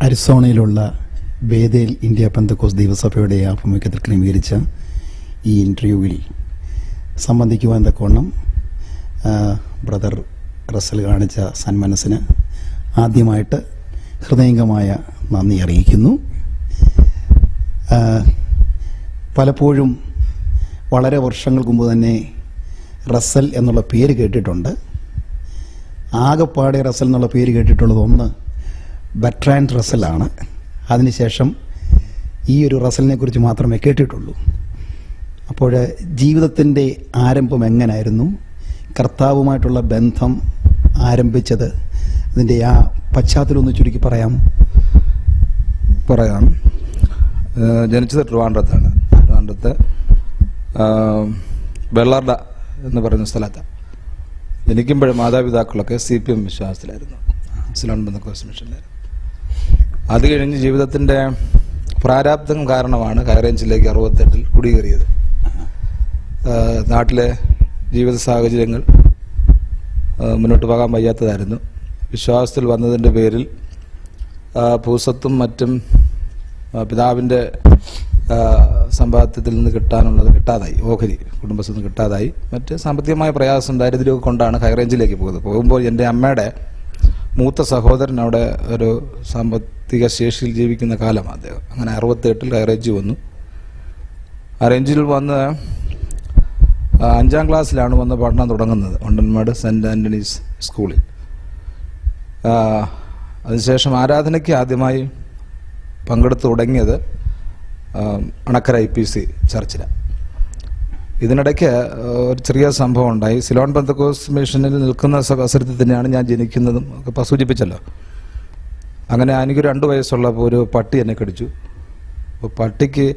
അരിസോണയിലുള്ള ബേതേൽ India പെന്തക്കോസ് ദൈവസഭയുടെ ആഭിമുഖ്യത്തിൽ ക്രമീകരിച്ച ഈ ഇൻ്റർവ്യൂവിൽ സംബന്ധിക്കുവാൻ തക്കവണ്ണം ബ്രദർ റസൽ കാണിച്ച സന്മനസ്സിന് ആദ്യമായിട്ട് ഹൃദയംഗമായ നന്ദി അറിയിക്കുന്നു. പലപ്പോഴും വളരെ വർഷങ്ങൾക്ക് മുമ്പ് തന്നെ റസൽ എന്നുള്ള പേര് കേട്ടിട്ടുണ്ട്. ആകെപ്പാടെ റസൽ എന്നുള്ള പേര് കേട്ടിട്ടുള്ളത് ഒന്ന് ബർട്രാൻഡ് റസലാണ്. അതിനുശേഷം ഈ ഒരു റസലിനെ കുറിച്ച് മാത്രമേ കേട്ടിട്ടുള്ളൂ. അപ്പോൾ ജീവിതത്തിൻ്റെ ആരംഭം എങ്ങനായിരുന്നു, കർത്താവുമായിട്ടുള്ള ബന്ധം ആരംഭിച്ചത്, അതിൻ്റെ ആ പശ്ചാത്തലം ഒന്ന് ചുരുക്കി പറയാം. ജനിച്ചത് ട്രിവാൻഡ്രത്താണ്. ട്രിവാൻഡ്രത്ത് വെള്ളാർട എന്ന് പറയുന്ന സ്ഥലത്താണ്. ജനിക്കുമ്പോഴും മാതാപിതാക്കളൊക്കെ CPM വിശ്വാസത്തിലായിരുന്നു, സിലോൺ പെന്തക്കോസ്റ്റ് മിഷനിലായിരുന്നു. അത് കഴിഞ്ഞ് ജീവിതത്തിൻ്റെ പ്രാരാബ്ദം കാരണമാണ് ഹൈറേഞ്ചിലേക്ക് 68 കുടിയേറിയത്. നാട്ടിലെ ജീവിത സാഹചര്യങ്ങൾ മുന്നോട്ട് പോകാൻ വയ്യാത്തതായിരുന്നു. വിശ്വാസത്തിൽ വന്നതിൻ്റെ പേരിൽ ഭൂസ്വത്തും മറ്റും പിതാവിൻ്റെ സമ്പാദ്യത്തിൽ നിന്ന് കിട്ടാതായി, ഓഹരി കുടുംബത്തിൽ നിന്ന് കിട്ടാതായി. മറ്റ് സാമ്പത്തികമായ പ്രയാസം ദാരിദ്ര്യമൊക്കെ കൊണ്ടാണ് ഹൈറേഞ്ചിലേക്ക് പോകുമ്പോൾ എൻ്റെ അമ്മയുടെ മൂത്ത സഹോദരൻ അവിടെ ഒരു സാമ്പത്തിക ശേഷിയിൽ ജീവിക്കുന്ന കാലമാണ് അദ്ദേഹം. അങ്ങനെ 68 ഹൈറേഞ്ച് വന്നു. ഹൈറേഞ്ചിൽ വന്ന് 5ാം ക്ലാസ്സിലാണ് വന്ന് പഠനം തുടങ്ങുന്നത്, വണ്ടൻമാട് സെൻറ്റ് ആൻ്റണീസ് സ്കൂളിൽ. അതിനുശേഷം ആരാധനയ്ക്ക് ആദ്യമായി പങ്കെടുത്ത് തുടങ്ങിയത് അണക്കര IPC ചർച്ചിലാണ്. ഇതിനിടയ്ക്ക് ഒരു ചെറിയ സംഭവം ഉണ്ടായി. സിലോൺ പെന്തക്കോസ്റ്റ് മിഷനിൽ നിൽക്കുന്ന അവസരത്തിൽ തന്നെയാണ് ഞാൻ ജനിക്കുന്നതും ഒക്കെ സൂചിപ്പിച്ചല്ലോ. അങ്ങനെ എനിക്കൊരു 2 വയസ്സുള്ളപ്പോൾ ഒരു പട്ടി എന്നെ കടിച്ചു. അപ്പോൾ പട്ടിക്ക്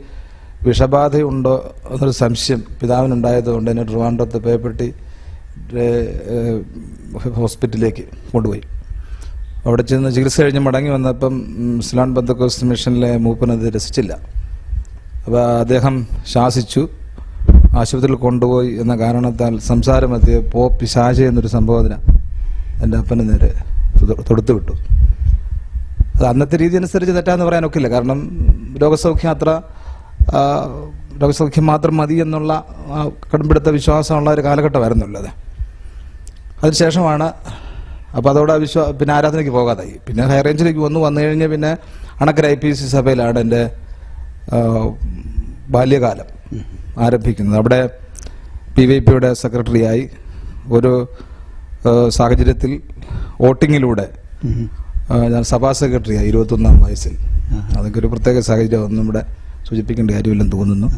വിഷബാധയുണ്ടോ എന്നൊരു സംശയം പിതാവിനുണ്ടായതുകൊണ്ട് എന്നെ ട്രിവാൻഡ്രത്ത് പേപ്പട്ടി ഹോസ്പിറ്റലിലേക്ക് കൊണ്ടുപോയി. അവിടെ ചെന്ന് ചികിത്സ കഴിഞ്ഞ് മടങ്ങി വന്നപ്പം സിലോൺ പെന്തക്കോസ്റ്റ് മിഷനിലെ മൂപ്പനത് രസിച്ചില്ല. അപ്പോൾ അദ്ദേഹം ശാസിച്ചു, ആശുപത്രിയിൽ കൊണ്ടുപോയി എന്ന കാരണത്താൽ സംസാരമധ്യേ പിശാച എന്നൊരു സംബോധന എൻ്റെ അപ്പന് നേരെ തൊടുത്തു വിട്ടു. അത് അന്നത്തെ രീതി അനുസരിച്ച് തെറ്റാന്ന് പറയാനൊക്കില്ല. കാരണം രോഗസൗഖ്യം മാത്രം മതി എന്നുള്ള കടുംപിടുത്ത വിശ്വാസമുള്ള ഒരു കാലഘട്ടമായിരുന്നല്ലോ അത്. അതിനുശേഷമാണ് അപ്പോൾ അതോടെ പിന്നെ ആരാധനയ്ക്ക് പോകാതായി. പിന്നെ ഹൈറേഞ്ചിലേക്ക് വന്നു കഴിഞ്ഞ് പിന്നെ അണക്കര IPC സഭയിലാണ് എൻ്റെ ബാല്യകാലം ആരംഭിക്കുന്നത്. അവിടെ PYPയുടെ സെക്രട്ടറിയായി ഒരു സാഹചര്യത്തിൽ വോട്ടിങ്ങിലൂടെ ഞാൻ സഭാ സെക്രട്ടറിയായി 21ാം വയസ്സിൽ. അതൊക്കെ ഒരു പ്രത്യേക സാഹചര്യം ഒന്നും ഇവിടെ സൂചിപ്പിക്കേണ്ട കാര്യമില്ലെന്ന് തോന്നുന്നു.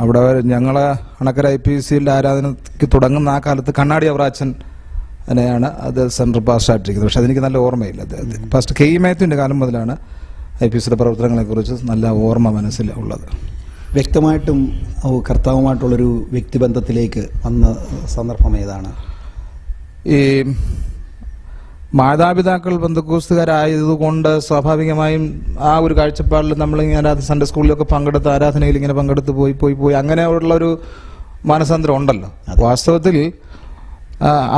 അവിടെ ഞങ്ങൾ അണക്കര IPCയുടെ ആരാധനയ്ക്ക് തുടങ്ങുന്ന ആ കാലത്ത് കണ്ണാടി അവറാച്ചൻ അതിനെയാണ് അത് സെൻട്രൽ പാസ്റ്റർ ആയിട്ടിരിക്കുന്നത്. പക്ഷെ അതെനിക്ക് നല്ല ഓർമ്മയില്ല. അദ്ദേഹത്തിന് പാസ്റ്റർ K. മാത്യുവിൻ്റെ കാലം മുതലാണ് IPCയുടെ പ്രവർത്തനങ്ങളെക്കുറിച്ച് നല്ല ഓർമ്മ മനസ്സിൽ ഉള്ളത്. വ്യക്തമായിട്ടും കർത്താവുമായിട്ടുള്ളൊരു വ്യക്തിബന്ധത്തിലേക്ക് വന്ന സന്ദർഭം ഏതാണ്? ഈ മാതാപിതാക്കൾ പെന്തക്കോസ്തുകാരായതുകൊണ്ട് സ്വാഭാവികമായും ആ ഒരു കാഴ്ചപ്പാടിൽ നമ്മളിങ്ങനെ സൺഡേ സ്കൂളിലൊക്കെ പങ്കെടുത്ത് ആരാധനയിൽ ഇങ്ങനെ പങ്കെടുത്ത് പോയി അങ്ങനെയുള്ളൊരു മാനസാന്തരം ഉണ്ടല്ലോ. വാസ്തവത്തിൽ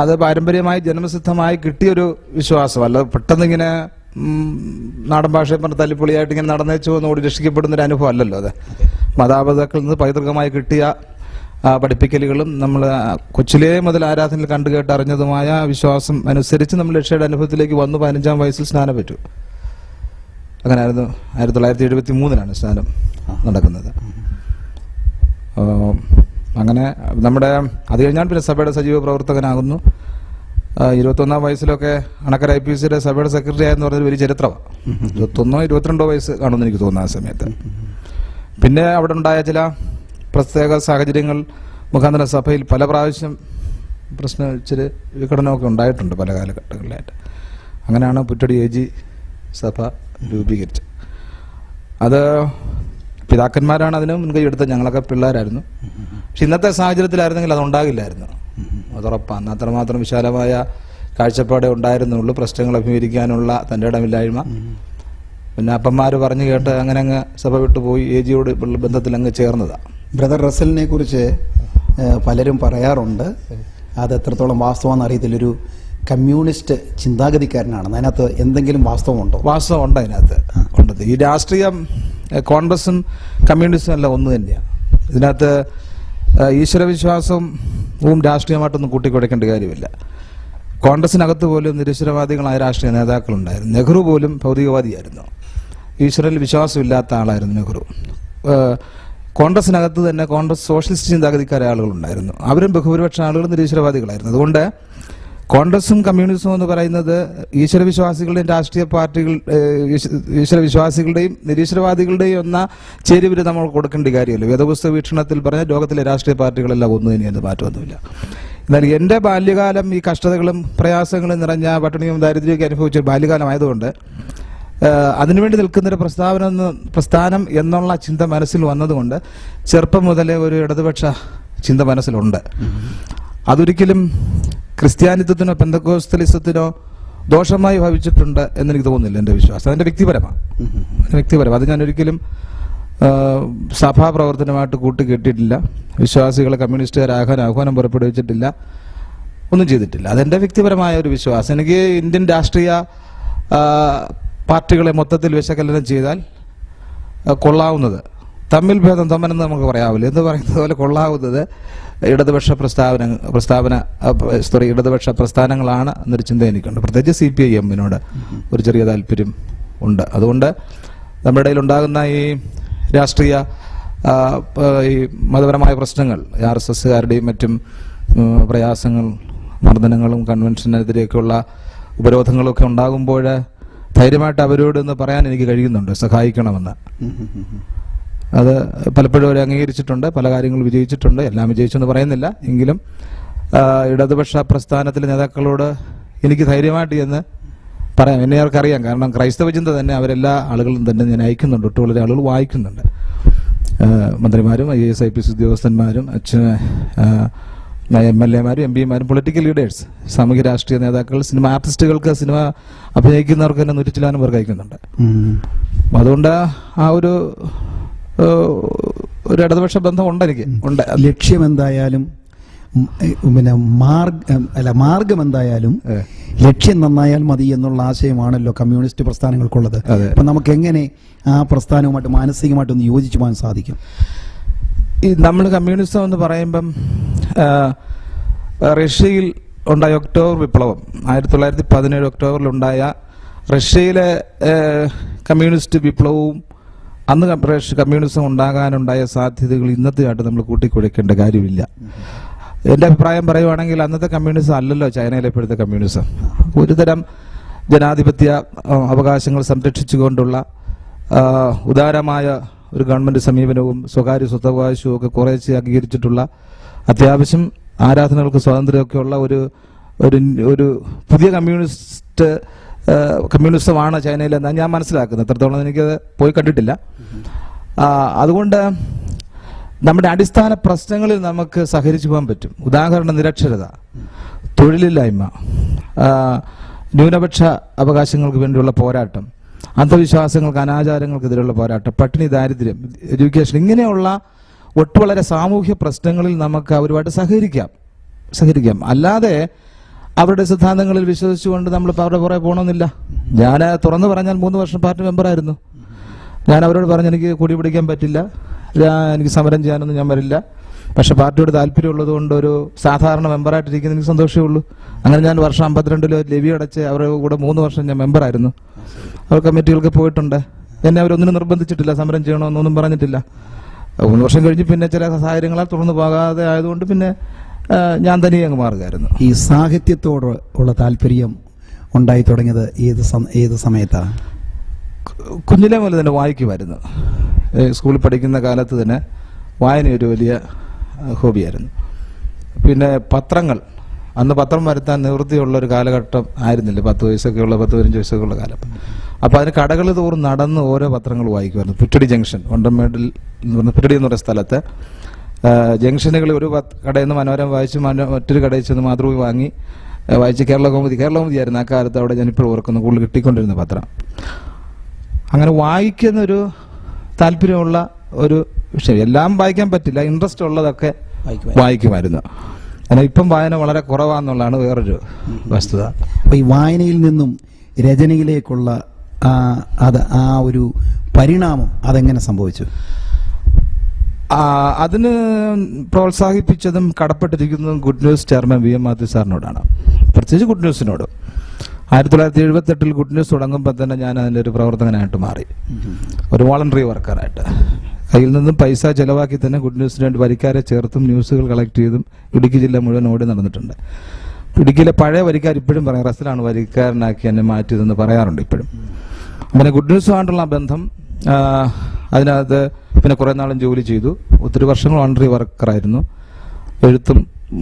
അത് പാരമ്പര്യമായി ജന്മസിദ്ധമായി കിട്ടിയൊരു വിശ്വാസം. അല്ല പെട്ടെന്ന് ഇങ്ങനെ നാടൻ ഭാഷയെ പറഞ്ഞ തല്ലിപ്പൊളിയായിട്ട് ഇങ്ങനെ നടന്നേച്ചു എന്നോട് രക്ഷിക്കപ്പെടുന്നൊരു അനുഭവം അല്ലല്ലോ അത്. മാതാപിതാക്കളിൽ നിന്ന് പൈതൃകമായി കിട്ടിയ പഠിപ്പിക്കലുകളും നമ്മൾ കൊച്ചിലേ മുതൽ ആരാധനയിൽ കണ്ടു കേട്ട് അറിഞ്ഞതുമായ വിശ്വാസം അനുസരിച്ച് നമ്മൾ രക്ഷയുടെ അനുഭവത്തിലേക്ക് വന്നു. 15ാം വയസ്സിൽ സ്നാനം പറ്റു. അങ്ങനെയായിരുന്നു. 1973 സ്നാനം നടക്കുന്നത്. അങ്ങനെ നമ്മുടെ അത് കഴിഞ്ഞാൽ പിന്നെ സഭയുടെ സജീവ പ്രവർത്തകനാകുന്നു. 21ാം വയസ്സിലൊക്കെ അണക്കര IPCയുടെ സഭയുടെ സെക്രട്ടറി ആയെന്ന് പറഞ്ഞൊരു വലിയ ചരിത്രമാണ്. 21 22 വയസ്സ് കാണുമെന്ന് എനിക്ക് തോന്നുന്നു ആ സമയത്ത്. പിന്നെ അവിടെ ഉണ്ടായ ചില പ്രത്യേക സാഹചര്യങ്ങൾ മുഖാന്തര സഭയിൽ പല പ്രാവശ്യം ഇച്ചിരി വിഘടനമൊക്കെ ഉണ്ടായിട്ടുണ്ട് പല കാലഘട്ടങ്ങളിലായിട്ട്. അങ്ങനെയാണ് പുറ്റടി AG സഭ രൂപീകരിച്ചത്. അത് പിതാക്കന്മാരാണ് അതിന് മുൻകൈ എടുത്തത്. ഞങ്ങളൊക്കെ പിള്ളേരായിരുന്നു. പക്ഷെ ഇന്നത്തെ സാഹചര്യത്തിലായിരുന്നെങ്കിൽ അതുണ്ടാകില്ലായിരുന്നു, അതുറപ്പാണ്. അത്രമാത്രം വിശാലമായ കാഴ്ചപ്പാടേ ഉണ്ടായിരുന്നുള്ളൂ. പ്രശ്നങ്ങൾ അഭിമുഖീകരിക്കാനുള്ള തൻ്റെ ഇടമില്ലായ്മ. പിന്നെ അപ്പന്മാർ പറഞ്ഞു കേട്ട് അങ്ങനെ അങ്ങ് സഭ വിട്ടുപോയി AGയോട് ബന്ധത്തിൽ അങ്ങ് ചേർന്നതാണ്. ബ്രദർ റസലിനെ കുറിച്ച് പലരും പറയാറുണ്ട്, അത് എത്രത്തോളം വാസ്തവമെന്ന് അറിയത്തില്ല, ഒരു കമ്മ്യൂണിസ്റ്റ് ചിന്താഗതിക്കാരനാണ്. അതിനകത്ത് എന്തെങ്കിലും വാസ്തവമുണ്ടോ? വാസ്തവം ഉണ്ട് അതിനകത്ത്. ഉണ്ടത്. ഈ രാഷ്ട്രീയം കോൺഗ്രസും കമ്മ്യൂണിസ്റ്റും എല്ലാം ഒന്ന് തന്നെയാണ്. ഇതിനകത്ത് ഈശ്വരവിശ്വാസവും രാഷ്ട്രീയമായിട്ടൊന്നും കൂട്ടിക്കുഴയ്ക്കേണ്ട കാര്യമില്ല. കോൺഗ്രസിനകത്ത് പോലും നിരീശ്വരവാദികളായ രാഷ്ട്രീയ നേതാക്കളുണ്ടായിരുന്നു. നെഹ്റു പോലും ഭൗതികവാദിയായിരുന്നു. ഈശ്വരനിൽ വിശ്വാസമില്ലാത്ത ആളായിരുന്നു നെഹ്റു. കോൺഗ്രസിനകത്ത് തന്നെ കോൺഗ്രസ് സോഷ്യലിസ്റ്റ് ചിന്താഗതിക്കാരായ ആളുകളുണ്ടായിരുന്നു. അവരും ബഹുഭൂരിപക്ഷം ആളുകൾ നിരീശ്വരവാദികളായിരുന്നു. അതുകൊണ്ട് കോൺഗ്രസും കമ്മ്യൂണിസവും എന്ന് പറയുന്നത് ഈശ്വരവിശ്വാസികളുടെയും രാഷ്ട്രീയ പാർട്ടികൾ ഈശ്വരവിശ്വാസികളുടെയും നിരീശ്വരവാദികളുടെയും എന്ന ചേരുവര് നമ്മൾ കൊടുക്കേണ്ട കാര്യമില്ല. വേദപുസ്തക വീക്ഷണത്തിൽ പറഞ്ഞ ലോകത്തിലെ രാഷ്ട്രീയ പാർട്ടികളെല്ലാം ഒന്നു തന്നെയെന്ന് മാറ്റമൊന്നുമില്ല. എന്നാൽ എൻ്റെ ബാല്യകാലം ഈ കഷ്ടതകളും പ്രയാസങ്ങളും നിറഞ്ഞ പട്ടിണിയും ദാരിദ്ര്യമൊക്കെ അനുഭവിച്ച ബാല്യകാലമായതുകൊണ്ട് അതിനുവേണ്ടി നിൽക്കുന്നൊരു പ്രസ്ഥാനം എന്നുള്ള ചിന്ത മനസ്സിൽ വന്നതുകൊണ്ട് ചെറുപ്പം മുതലേ ഒരു ഇടതുപക്ഷ ചിന്ത മനസ്സിലുണ്ട്. അതൊരിക്കലും ക്രിസ്ത്യാനിത്വത്തിനോ പെന്തക്കോസ്തലിസത്തിനോ ദോഷമായി ഭവിച്ചിട്ടുണ്ട് എന്നെനിക്ക് തോന്നുന്നില്ല. എൻ്റെ വിശ്വാസം അതിൻ്റെ വ്യക്തിപരം. അത് ഞാൻ ഒരിക്കലും സഭാപ്രവർത്തനമായിട്ട് കൂട്ടിക്കെട്ടിയിട്ടില്ല. വിശ്വാസികളെ കമ്മ്യൂണിസ്റ്റുകാരാകാൻ ആഹ്വാനം പുറപ്പെടുവിച്ചിട്ടില്ല. ഒന്നും ചെയ്തിട്ടില്ല. അതെൻ്റെ വ്യക്തിപരമായ ഒരു വിശ്വാസം. എനിക്ക് ഇന്ത്യൻ രാഷ്ട്രീയ പാർട്ടികളെ മൊത്തത്തിൽ വിശകലനം ചെയ്താൽ കൊള്ളാവുന്നത്, തമ്മിൽ ഭേദം തമ്മെന്ന് നമുക്ക് പറയാവില്ല എന്ന് പറയുന്നത് പോലെ കൊള്ളാവുന്നത് ഇടതുപക്ഷ ഇടതുപക്ഷ പ്രസ്ഥാനങ്ങളാണ് എന്നൊരു ചിന്ത എനിക്കുണ്ട്. പ്രത്യേകിച്ച് CPIM-നോട് ഒരു ചെറിയ താല്പര്യം ഉണ്ട്. അതുകൊണ്ട് നമ്മുടെ ഇടയിൽ ഉണ്ടാകുന്ന ഈ രാഷ്ട്രീയ ഈ മതപരമായ പ്രശ്നങ്ങൾ, RSSകാരുടെയും മറ്റും പ്രയാസങ്ങൾ, മർദ്ദനങ്ങളും കൺവെൻഷനെതിരെയൊക്കെയുള്ള ഉപരോധങ്ങളൊക്കെ ഉണ്ടാകുമ്പോൾ ധൈര്യമായിട്ട് അവരോടൊന്ന് പറയാൻ എനിക്ക് കഴിയുന്നുണ്ട്, സഹായിക്കണമെന്ന്. അത് പലപ്പോഴും അവർ അംഗീകരിച്ചിട്ടുണ്ട്. പല കാര്യങ്ങളും വിജയിച്ചിട്ടുണ്ട്. എല്ലാം വിജയിച്ചെന്ന് പറയുന്നില്ല. എങ്കിലും ഇടതുപക്ഷ പ്രസ്ഥാനത്തിലെ നേതാക്കളോട് എനിക്ക് ധൈര്യമായിട്ട് എന്ന് പറയാം. എന്നെ അവർക്കറിയാം. കാരണം ക്രൈസ്തവ ചിന്ത തന്നെ അവരെല്ലാ ആളുകളും തന്നെ ഞാൻ അയക്കുന്നുണ്ട്. ഒട്ടു വളരെ ആളുകൾ വായിക്കുന്നുണ്ട്. മന്ത്രിമാരും IAS IPS ഉദ്യോഗസ്ഥന്മാരും MLA-മാരും MP-മാരും പൊളിറ്റിക്കൽ ലീഡേഴ്സ്, സാമൂഹ്യ രാഷ്ട്രീയ നേതാക്കൾ, സിനിമ ആർട്ടിസ്റ്റുകൾക്ക്, സിനിമ അഭിനയിക്കുന്നവർക്ക് തന്നെ 100 പേർക്ക് അയക്കുന്നുണ്ട്. അതുകൊണ്ട് ആ ഒരു ഇടതുപക്ഷ ബന്ധം ഉണ്ട്. എനിക്ക് ഉണ്ട്. ലക്ഷ്യം എന്തായാലും പിന്നെ മാർഗം എന്തായാലും ലക്ഷ്യം നന്നായാൽ മതി എന്നുള്ള ആശയമാണല്ലോ കമ്മ്യൂണിസ്റ്റ് പ്രസ്ഥാനങ്ങൾക്കുള്ളത്. അപ്പൊ നമുക്ക് എങ്ങനെ ആ പ്രസ്ഥാനവുമായിട്ട് മാനസികമായിട്ടൊന്ന് യോജിച്ചു പോകാൻ സാധിക്കും? ഈ നമ്മൾ കമ്മ്യൂണിസം എന്ന് പറയുമ്പം റഷ്യയിൽ ഉണ്ടായ ഒക്ടോബർ വിപ്ലവം 1917 ഒക്ടോബറിലുണ്ടായ റഷ്യയിലെ കമ്മ്യൂണിസ്റ്റ് വിപ്ലവവും അന്ന് കമ്മ്യൂണിസം ഉണ്ടാകാനുണ്ടായ സാധ്യതകൾ ഇന്നത്തെ ആയിട്ട് നമ്മൾ കൂട്ടിക്കുഴയ്ക്കേണ്ട കാര്യമില്ല. എൻ്റെ അഭിപ്രായം പറയുവാണെങ്കിൽ അന്നത്തെ കമ്മ്യൂണിസം അല്ലല്ലോ ചൈനയിലെ ഇപ്പോഴത്തെ കമ്മ്യൂണിസം. ഒരുതരം ജനാധിപത്യ അവകാശങ്ങൾ സംരക്ഷിച്ചുകൊണ്ടുള്ള ഉദാരമായ ഒരു ഗവൺമെന്റ് സമീപനവും സ്വകാര്യ സ്വത്തവകാശവും ഒക്കെ കുറേശ്ശെ അംഗീകരിച്ചിട്ടുള്ള, അത്യാവശ്യം ആരാധനകൾക്ക് സ്വാതന്ത്ര്യമൊക്കെയുള്ള ഒരു പുതിയ കമ്മ്യൂണിസമാണ് ചൈനയിൽ എന്നാണ് ഞാൻ മനസ്സിലാക്കുന്നത്. എത്രത്തോളം എനിക്കത് പോയി കണ്ടിട്ടില്ല. അതുകൊണ്ട് നമ്മുടെ അടിസ്ഥാന പ്രശ്നങ്ങളിൽ നമുക്ക് സഹകരിച്ചു പോകാൻ പറ്റും. ഉദാഹരണം നിരക്ഷരത, തൊഴിലില്ലായ്മ, ന്യൂനപക്ഷ അവകാശങ്ങൾക്ക് വേണ്ടിയുള്ള പോരാട്ടം, അന്ധവിശ്വാസങ്ങൾക്ക്, അനാചാരങ്ങൾക്കെതിരെയുള്ള പോരാട്ടം, പട്ടിണി, ദാരിദ്ര്യം, എഡ്യൂക്കേഷൻ, ഇങ്ങനെയുള്ള വളരെ സാമൂഹ്യ പ്രശ്നങ്ങളിൽ നമുക്ക് അവരുമായിട്ട് സഹകരിക്കാം. അല്ലാതെ അവരുടെ സിദ്ധാന്തങ്ങളിൽ വിശ്വസിച്ചുകൊണ്ട് നമ്മൾ അവരുടെ പുറകെ പോകണമെന്നില്ല. ഞാൻ തുറന്നു പറഞ്ഞാൽ 3 വർഷം പാർട്ടി മെമ്പറായിരുന്നു. ഞാൻ അവരോട് പറഞ്ഞു എനിക്ക് കൊടി പിടിക്കാൻ പറ്റില്ല, എനിക്ക് സമരം ചെയ്യാനൊന്നും ഞാൻ വരില്ല, പക്ഷെ പാർട്ടിയോട് താല്പര്യമുള്ളത് കൊണ്ട് ഒരു സാധാരണ മെമ്പറായിട്ടിരിക്കുന്ന എനിക്ക് സന്തോഷമേ ഉള്ളൂ. അങ്ങനെ ഞാൻ വർഷം 52 ലെവി അടച്ച് അവരുടെ കൂടെ 3 വർഷം ഞാൻ മെമ്പറായിരുന്നു. അവർ കമ്മിറ്റികൾക്ക് പോയിട്ടുണ്ട്. എന്നെ അവരൊന്നിനും നിർബന്ധിച്ചിട്ടില്ല, സമരം ചെയ്യണമെന്നൊന്നും പറഞ്ഞിട്ടില്ല. 3 വർഷം കഴിഞ്ഞ് പിന്നെ ചില സാഹചര്യങ്ങളാൽ തുറന്നു പോകാതെ ആയതുകൊണ്ട് പിന്നെ ഞാൻ തനിയെ അങ്ങ് മാറുകയായിരുന്നു. ഈ സാഹിത്യത്തോട് ഉള്ള താല്പര്യം ഉണ്ടായി തുടങ്ങിയത് ഏത് സമയത്താണ്? കുഞ്ഞിലെ മുതൽ തന്നെ വായിക്കുമായിരുന്നു. സ്കൂളിൽ പഠിക്കുന്ന കാലത്ത് തന്നെ വായന ഒരു വലിയ ഹോബിയായിരുന്നു. പിന്നെ പത്രങ്ങൾ, അന്ന് പത്രം വരുത്താൻ നിവൃത്തിയുള്ള ഒരു കാലഘട്ടം ആയിരുന്നില്ല. 10 വയസ്സൊക്കെ ഉള്ള 10-15 വയസ്സൊക്കെ ഉള്ള കാലം. അപ്പോൾ അതിന് കടകൾ തോറും നടന്ന് ഓരോ പത്രങ്ങൾ വായിക്കുമായിരുന്നു. പുറ്റടി ജംഗ്ഷൻ, വണ്ടർമേഡിൽ എന്ന് പറഞ്ഞ പുറ്റടി എന്ന് പറയുന്ന സ്ഥലത്ത് ജംഗ്ഷനുകളിൽ ഒരു കടയിൽ നിന്ന് മനോരമ വായിച്ച് മറ്റൊരു കടയിൽ ചെന്ന് മാതൃഭൂമി വാങ്ങി വായിച്ച് കേരളകൗമുദിയായിരുന്നു ആ കാലത്ത്. അവിടെ ഞാനിപ്പോൾ ഓർക്കുന്നു കൂടുതൽ കിട്ടിക്കൊണ്ടിരുന്ന പത്രം. അങ്ങനെ വായിക്കുന്നൊരു താല്പര്യമുള്ള ഒരു വിഷയം. എല്ലാം വായിക്കാൻ പറ്റില്ല, ഇൻട്രസ്റ്റ് ഉള്ളതൊക്കെ വായിക്കുമായിരുന്നു. എന്നാൽ ഇപ്പം വായന വളരെ കുറവാന്നുള്ളതാണ് വേറൊരു വസ്തുത. അപ്പൊ ഈ വായനയിൽ നിന്നും രചനയിലേക്കുള്ള ആ ഒരു പരിണാമം അതെങ്ങനെ സംഭവിച്ചു? അതിന് പ്രോത്സാഹിപ്പിച്ചതും കടപ്പെട്ടിരിക്കുന്നതും good news chairman V M Mathew സാറിനോടാണ്, പ്രത്യേകിച്ച് ഗുഡ് ന്യൂസിനോട്. 1978 ഗുഡ് ന്യൂസ് തുടങ്ങുമ്പോൾ തന്നെ ഞാൻ അതിൻ്റെ ഒരു പ്രവർത്തകനായിട്ട് മാറി, ഒരു വോളണ്ടറി വർക്കറായിട്ട്. കയ്യിൽ നിന്നും പൈസ ചെലവാക്കി തന്നെ ഗുഡ് ന്യൂസിന് വേണ്ടി വരിക്കാരെ ചേർത്തും ന്യൂസുകൾ കളക്ട് ചെയ്തും ഇടുക്കി ജില്ല മുഴുവൻ ഓടി നടന്നിട്ടുണ്ട്. ഇടുക്കിയിലെ പഴയ വരിക്കാർ ഇപ്പോഴും പറയും റസലാണ് വരിക്കാരനാക്കി എന്നെ മാറ്റിയതെന്ന് പറയാറുണ്ട് ഇപ്പോഴും. അങ്ങനെ ഗുഡ് ന്യൂസുമായിട്ടുള്ള ബന്ധം, അതിനകത്ത് പിന്നെ കുറേ നാളും ജോലി ചെയ്തു. ഒത്തിരി വർഷങ്ങൾ വോളണ്ടറി വർക്കറായിരുന്നു. എഴുത്തും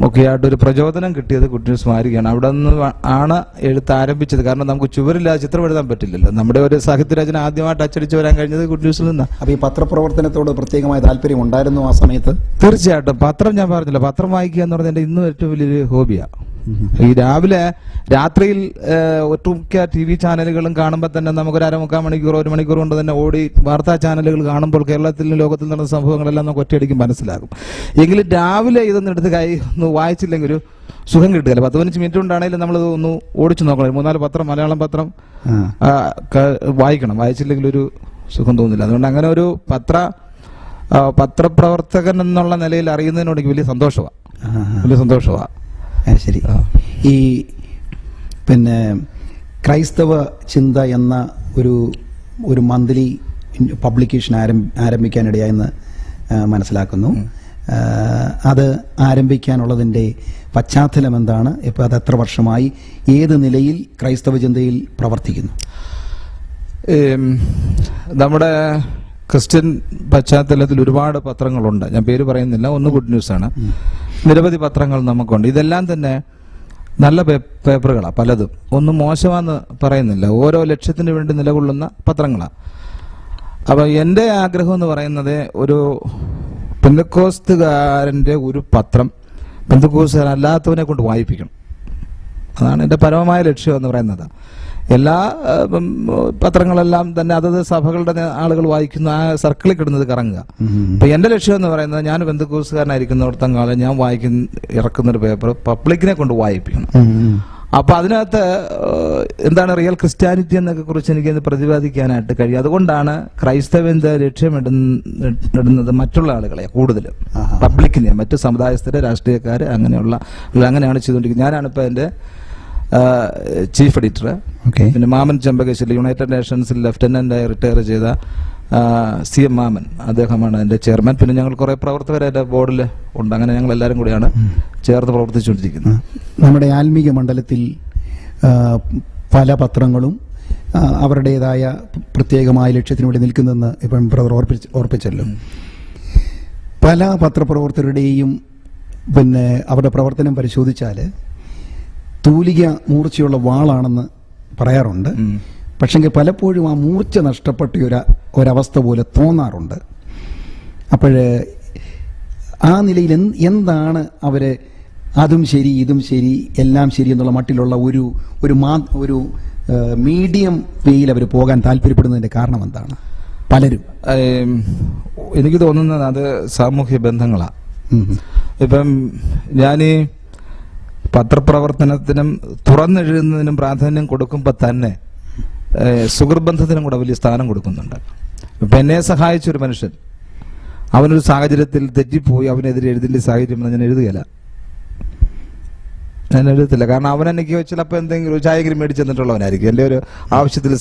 ഒക്കെയായിട്ട് ഒരു പ്രചോദനം കിട്ടിയത് ഗുഡ് ന്യൂസ് മാറുകയാണ്. അവിടെ നിന്ന് ആണ് എഴുത്ത് ആരംഭിച്ചത്. കാരണം നമുക്ക് ചുവരില്ലാതെ ചിത്രം എഴുതാൻ പറ്റില്ലല്ലോ. നമ്മുടെ ഒരു സാഹിത്യരചന ആദ്യമായിട്ട് അച്ചടിച്ചു വരാൻ കഴിഞ്ഞത് ഗുഡ് ന്യൂസിൽ നിന്നാണ്. അപ്പൊ ഈ പത്രപ്രവർത്തനത്തോട് പ്രത്യേകമായ താല്പര്യം ഉണ്ടായിരുന്നു ആ സമയത്ത്? തീർച്ചയായിട്ടും. പത്രം ഞാൻ പറഞ്ഞില്ല, പത്രം വായിക്കുക എന്ന് പറഞ്ഞാൽ എന്റെ ഇന്നും ഏറ്റവും വലിയൊരു ഹോബിയാണ്. ഈ രാത്രിയിൽ ഒട്ടുമിക്ക TV ചാനലുകളും കാണുമ്പോൾ തന്നെ നമുക്കൊരു 1/4 മണിക്കൂർ 1 മണിക്കൂർ കൊണ്ട് തന്നെ ഓടി വാർത്താ ചാനലുകൾ കാണുമ്പോൾ കേരളത്തിലും ലോകത്തിൽ നടന്ന സംഭവങ്ങളെല്ലാം നമുക്ക് ഒറ്റയടിക്കും മനസ്സിലാകും. എങ്കിലും രാവിലെ ഇതൊന്നും എടുത്ത് ഒന്ന് വായിച്ചില്ലെങ്കിൽ ഒരു സുഖം കിട്ടുകയില്ല. 10-15 മിനിറ്റ് കൊണ്ടാണെങ്കിലും നമ്മളത് ഒന്ന് ഓടിച്ചു നോക്കണം. 3-4 പത്രം, മലയാളം പത്രം വായിക്കണം. വായിച്ചില്ലെങ്കിൽ ഒരു സുഖം തോന്നില്ല. അതുകൊണ്ട് അങ്ങനെ ഒരു പത്രപ്രവർത്തകൻ എന്നുള്ള നിലയിൽ അറിയുന്നതിനോട് എനിക്ക് വലിയ സന്തോഷമാണ്. ശരി. ഈ പിന്നെ ക്രൈസ്തവ ചിന്ത എന്ന ഒരു മന്ത്ലി പബ്ലിക്കേഷൻ ആരംഭിക്കാനിടയായെന്ന് മനസ്സിലാക്കുന്നു. അത് ആരംഭിക്കാനുള്ളതിൻ്റെ പശ്ചാത്തലം എന്താണ്? ഇപ്പോൾ അത് എത്ര വർഷമായി? ഏത് നിലയിൽ ക്രൈസ്തവ ചിന്തയിൽ പ്രവർത്തിക്കുന്നു? നമ്മുടെ ക്രിസ്ത്യൻ പശ്ചാത്തലത്തിൽ ഒരുപാട് പത്രങ്ങളുണ്ട്. ഞാൻ പേര് പറയുന്നില്ല. ഒന്ന് ഗുഡ് ന്യൂസ് ആണ്. നിരവധി പത്രങ്ങൾ നമുക്കുണ്ട്. ഇതെല്ലാം തന്നെ നല്ല പേപ്പറുകളാണ് പലതും. ഒന്നും മോശമാണെന്ന് പറയുന്നില്ല. ഓരോ ലക്ഷ്യത്തിന് വേണ്ടി നിലകൊള്ളുന്ന പത്രങ്ങളാണ്. അപ്പൊ എൻ്റെ ആഗ്രഹം എന്ന് പറയുന്നത് ഒരു പെന്തക്കോസ്തുകാരൻ്റെ ഒരു പത്രം പെന്തക്കോസ്തുകാരല്ലാത്തവനെ കൊണ്ട് വായിപ്പിക്കണം. അതാണ് എൻ്റെ പരമമായ ലക്ഷ്യം എന്ന് പറയുന്നത്. എല്ലാ പത്രങ്ങളെല്ലാം തന്നെ അതത് സഭകളുടെ ആളുകൾ വായിക്കുന്ന ആ സർക്കിളിൽ കിടന്നത് കറങ്ങുക. അപ്പൊ എന്റെ ലക്ഷ്യം എന്ന് പറയുന്നത് ഞാൻ പെന്തക്കോസ്തുകാരനായിരിക്കുന്നിടത്തോളം കാലം ഞാൻ ഇറക്കുന്ന ഒരു പേപ്പർ പബ്ലിക്കിനെ കൊണ്ട് വായിപ്പിക്കണം. അപ്പൊ അതിനകത്ത് എന്താണ് റിയൽ ക്രിസ്ത്യാനിറ്റി എന്നൊക്കെ കുറിച്ച് എനിക്ക് പ്രതിപാദിക്കാനായിട്ട് കഴിയും. അതുകൊണ്ടാണ് ക്രൈസ്തവന്റെ ലക്ഷ്യമിടുന്നത് മറ്റുള്ള ആളുകളെ കൂടുതലും, പബ്ലിക്കിനെ, മറ്റു സമുദായസ്ഥരെ, രാഷ്ട്രീയക്കാര്, അങ്ങനെയാണ് ചെയ്തുകൊണ്ടിരിക്കുന്നത്. ഞാനാണ് ഇപ്പൊ എന്റെ ചീഫ് എഡിറ്റർ. പിന്നെ മാമൻ ചെമ്പകശ്ശേരി യുണൈറ്റഡ് നേഷൻസിൽ ലെഫ്റ്റനന്റായി റിട്ടയർ ചെയ്ത CM മാമൻ, അദ്ദേഹമാണ് എൻ്റെ ചെയർമാൻ. പിന്നെ ഞങ്ങൾ കുറെ പ്രവർത്തകർ എൻ്റെ ബോർഡിൽ ഉണ്ട്. അങ്ങനെ ഞങ്ങൾ എല്ലാവരും കൂടിയാണ് ചേർന്ന് പ്രവർത്തിച്ചുകൊണ്ടിരിക്കുന്നത്. നമ്മുടെ ആത്മീക മണ്ഡലത്തിൽ പല പത്രങ്ങളും അവരുടേതായ പ്രത്യേകമായ ലക്ഷ്യത്തിനു വേണ്ടി നിൽക്കുന്നെന്ന് ഇപ്പം ബ്രദർ ഓർപ്പിച്ചല്ലോ. പല പത്രപ്രവർത്തകരുടെയും പിന്നെ അവരുടെ പ്രവർത്തനം പരിശോധിച്ചാൽ തൂലിക മൂർച്ചയുള്ള വാളാണെന്ന് പറയാറുണ്ട്. പക്ഷെങ്കിൽ പലപ്പോഴും ആ മൂർച്ച നഷ്ടപ്പെട്ട ഒരവസ്ഥ പോലെ തോന്നാറുണ്ട്. അപ്പോഴ് ആ നിലയിൽ എന്താണ് അവര് അതും ശരി ഇതും ശരി എല്ലാം ശരി എന്നുള്ള മട്ടിലുള്ള ഒരു മീഡിയം വേയിൽ അവർ പോകാൻ താല്പര്യപ്പെടുന്നതിന്റെ കാരണം എന്താണ്? പലരും എനിക്ക് തോന്നുന്നത് അത് സാമൂഹ്യ ബന്ധങ്ങളാണ്. ഇപ്പം ഞാനീ പത്രപ്രവർത്തനത്തിനും തുറന്നെഴുതുന്നതിനും പ്രാധാന്യം കൊടുക്കുമ്പോൾ തന്നെ സുഹൃബന്ധത്തിനും കൂടെ വലിയ സ്ഥാനം കൊടുക്കുന്നുണ്ട്. ഇപ്പൊ എന്നെ സഹായിച്ചൊരു മനുഷ്യൻ അവനൊരു സാഹചര്യത്തിൽ തെറ്റിപ്പോയി അവനെതിരെ എഴുതില്ല സാഹചര്യം ഞാൻ എഴുതുകയില്ല. ഞാൻ എഴുതത്തില്ല. കാരണം അവൻ എനിക്ക് ചിലപ്പോൾ എന്തെങ്കിലും ചായഗിരി മേടിച്ചെന്നിട്ടുള്ളവനായിരിക്കും. എൻ്റെ ഒരു ആവശ്യത്തിൽ